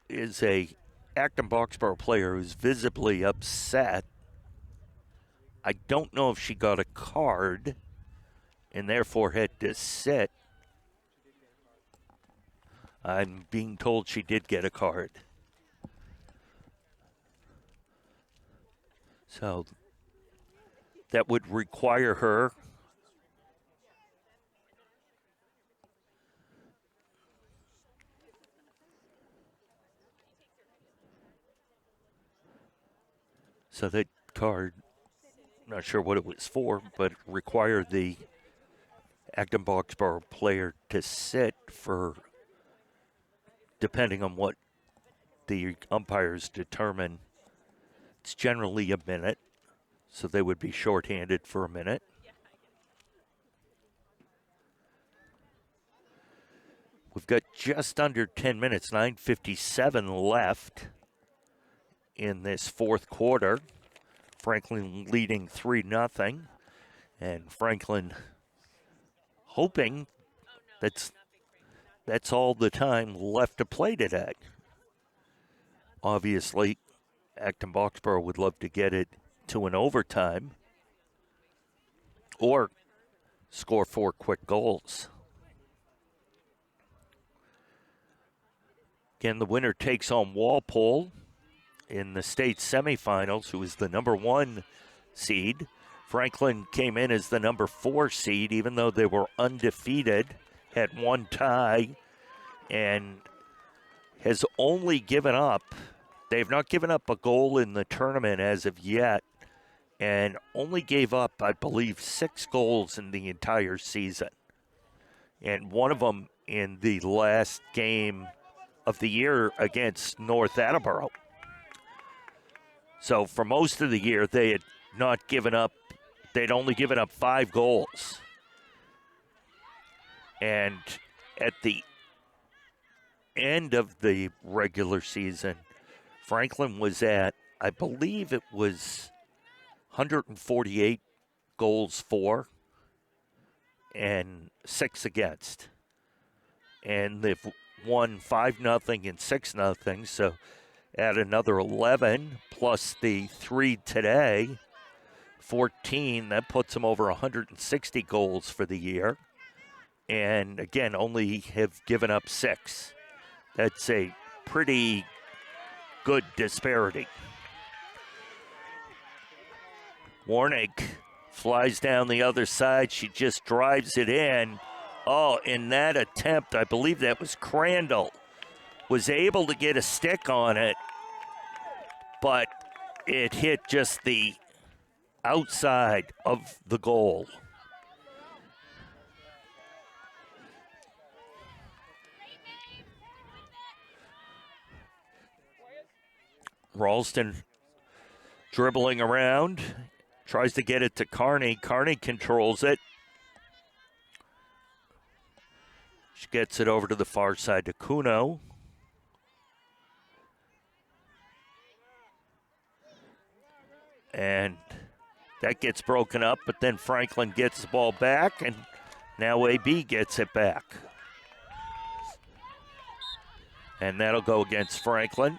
is a Acton-Boxborough player who's visibly upset. I don't know if she got a card and therefore had to sit. I'm being told she did get a card. So that would require her so that card, not sure what it was for, but required the Acton-Boxborough player to sit for, depending on what the umpires determine, it's generally a minute, so they would be shorthanded for a minute. We've got just under 10 minutes, 9:57 left in this fourth quarter. Franklin leading 3-0, and Franklin hoping that's all the time left to play today. Obviously, Acton-Boxborough would love to get it to an overtime or score 4 quick goals. Again, the winner takes on Walpole in the state semifinals, who is the number 1 seed. Franklin came in as the number 4 seed, even though they were undefeated, had 1 tie, and has only given up, they've not given up a goal in the tournament as of yet, and only gave up, I believe, 6 goals in the entire season. And one of them in the last game of the year against North Attleboro. So for most of the year, they had not given up, they'd only given up 5 goals. And at the end of the regular season, Franklin was at, I believe it was 148 goals for and 6 against. And they've won 5-0 and 6-0, so add another 11 plus the 3 today, 14. That puts them over 160 goals for the year. And again, only have given up 6. That's a pretty good disparity. Warnick flies down the other side. She just drives it in. Oh, in that attempt, I believe that was Crandall, was able to get a stick on it, but it hit just the outside of the goal. Ralston dribbling around, tries to get it to Carney. Carney controls it. She gets it over to the far side to Kuno. And that gets broken up, but then Franklin gets the ball back, and now AB gets it back. And that'll go against Franklin.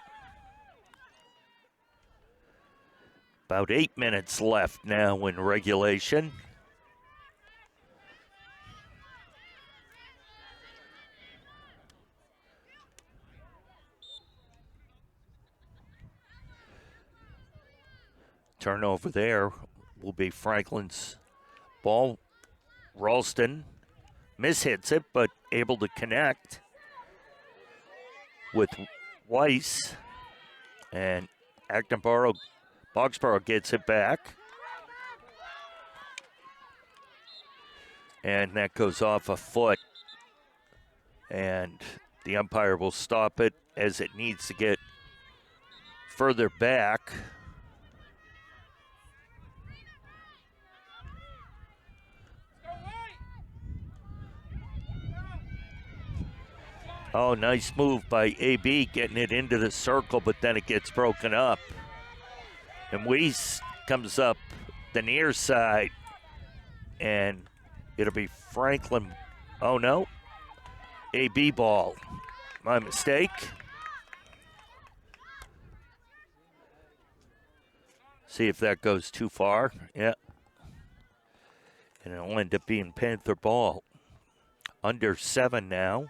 About 8 minutes left now in regulation. Turnover there will be Franklin's ball. Ralston mishits it, but able to connect with Weiss. And Acton-Boxborough gets it back. And that goes off a foot. And the umpire will stop it as it needs to get further back. Oh, nice move by AB getting it into the circle, but then it gets broken up. And Weiss comes up the near side, and it'll be Franklin. Oh, no. AB ball. My mistake. See if that goes too far. Yeah. And it'll end up being Panther ball. Under 7 now.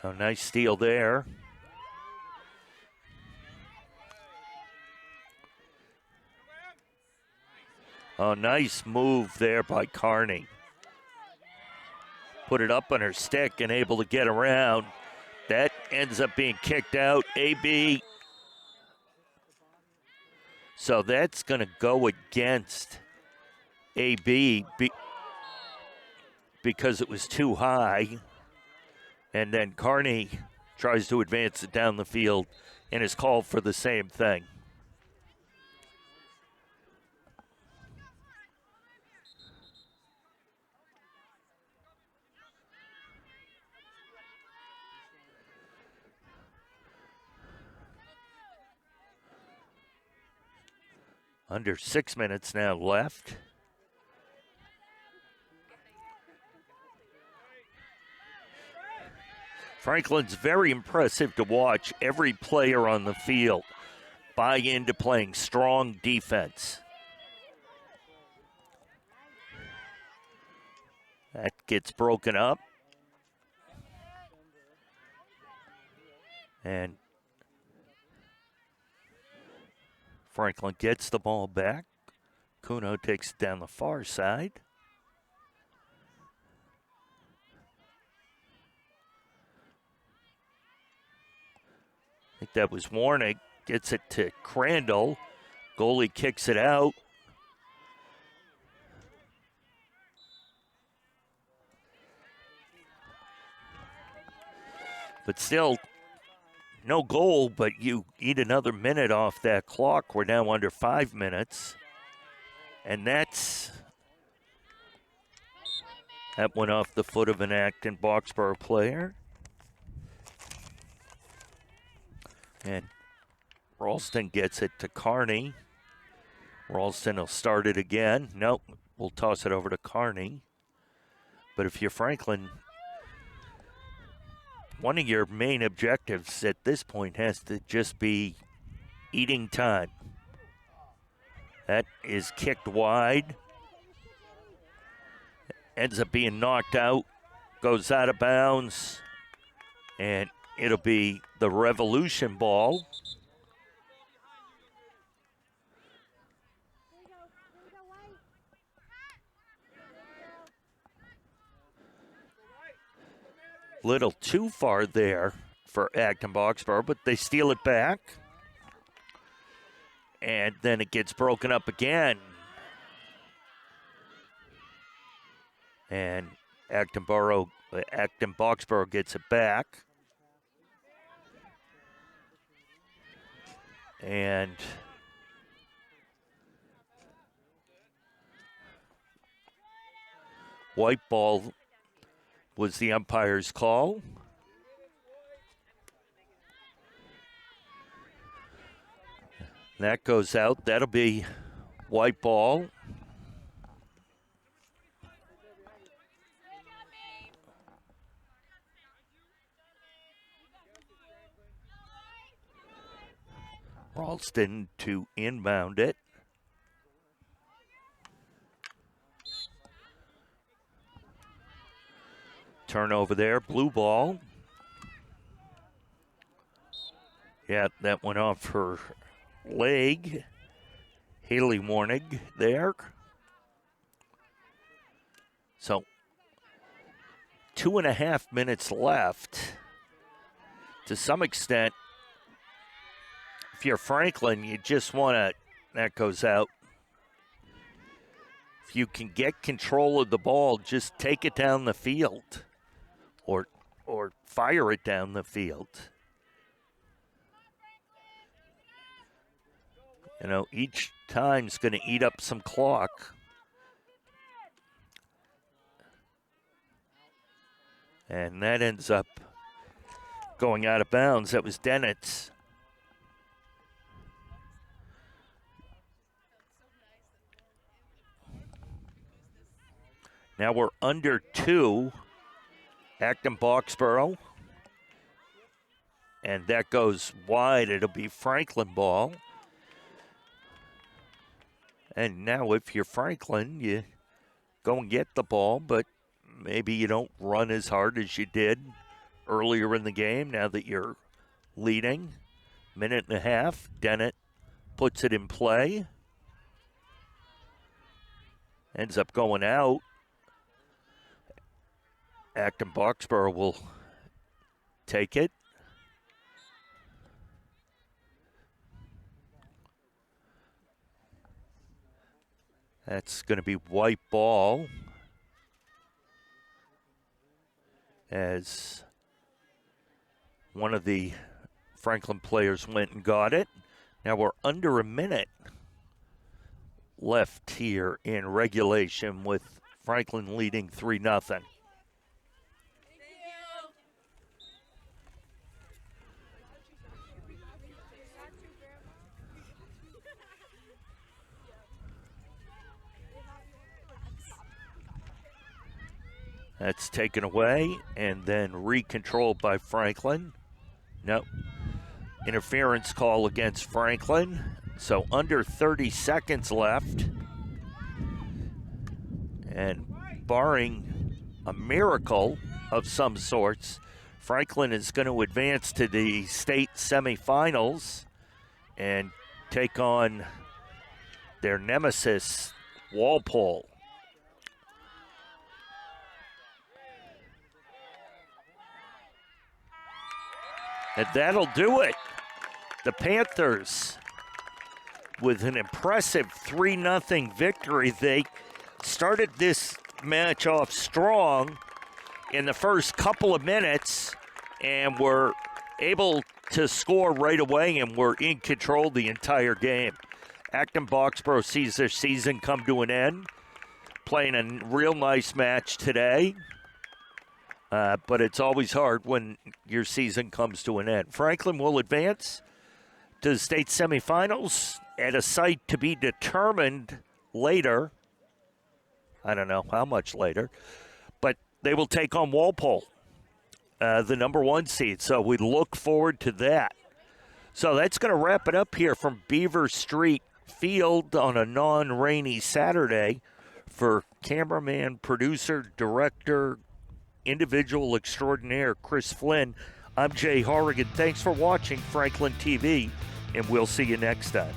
Oh, nice steal there. Oh, nice move there by Carney. Put it up on her stick and able to get around. That ends up being kicked out. AB. So that's going to go against AB because it was too high. And then Carney tries to advance it down the field and is called for the same thing. Under 6 minutes now left. Franklin's very impressive to watch. Every player on the field buy into playing strong defense. That gets broken up. And Franklin gets the ball back. Kuno takes it down the far side. I think that was Warnick. Gets it to Crandall. Goalie kicks it out. But still, no goal, but you eat another minute off that clock. We're now under 5 minutes. And that went off the foot of an Acton-Boxborough player. And Ralston gets it to Carney. Ralston will start it again. Nope, we'll toss it over to Carney. But if you're Franklin, one of your main objectives at this point has to just be eating time. That is kicked wide. Ends up being knocked out. Goes out of bounds. And it'll be the Revolution ball. Little too far there for Acton-Boxborough, but they steal it back. And then it gets broken up again. And Acton-Boxborough gets it back. And white ball was the umpire's call. That goes out. That'll be white ball. Ralston to inbound it. Turnover there, blue ball. Yeah, that went off her leg. Haley Warnig there. So 2.5 minutes left. To some extent, if you're Franklin, you just want to, that goes out. If you can get control of the ball, just take it down the field or fire it down the field. You know, each time's going to eat up some clock. And that ends up going out of bounds. That was Dennett's. Now we're under 2. Acton-Boxborough. And that goes wide. It'll be Franklin ball. And now if you're Franklin, you go and get the ball, but maybe you don't run as hard as you did earlier in the game now that you're leading. 1.5 minutes. Dennett puts it in play. Ends up going out. Acton-Boxborough will take it. That's going to be white ball as One of the Franklin players went and got it. Now we're under a minute left here in regulation with Franklin leading 3-0. That's taken away and then recontrolled by Franklin. No. Interference call against Franklin. So under 30 seconds left. And barring a miracle of some sorts, Franklin is going to advance to the state semifinals and take on their nemesis, Walpole. And that'll do it. The Panthers, with an impressive 3-0 victory. They started this match off strong in the first couple of minutes and were able to score right away and were in control the entire game. Acton-Boxborough sees their season come to an end, playing a real nice match today. But it's always hard when your season comes to an end. Franklin will advance to the state semifinals at a site to be determined later. I don't know how much later. But they will take on Walpole, the number 1 seed. So we look forward to that. So that's going to wrap it up here from Beaver Street Field on a non-rainy Saturday. For cameraman, producer, director, individual extraordinaire Chris Flynn, I'm Jay Horrigan. Thanks for watching Franklin TV, and we'll see you next time.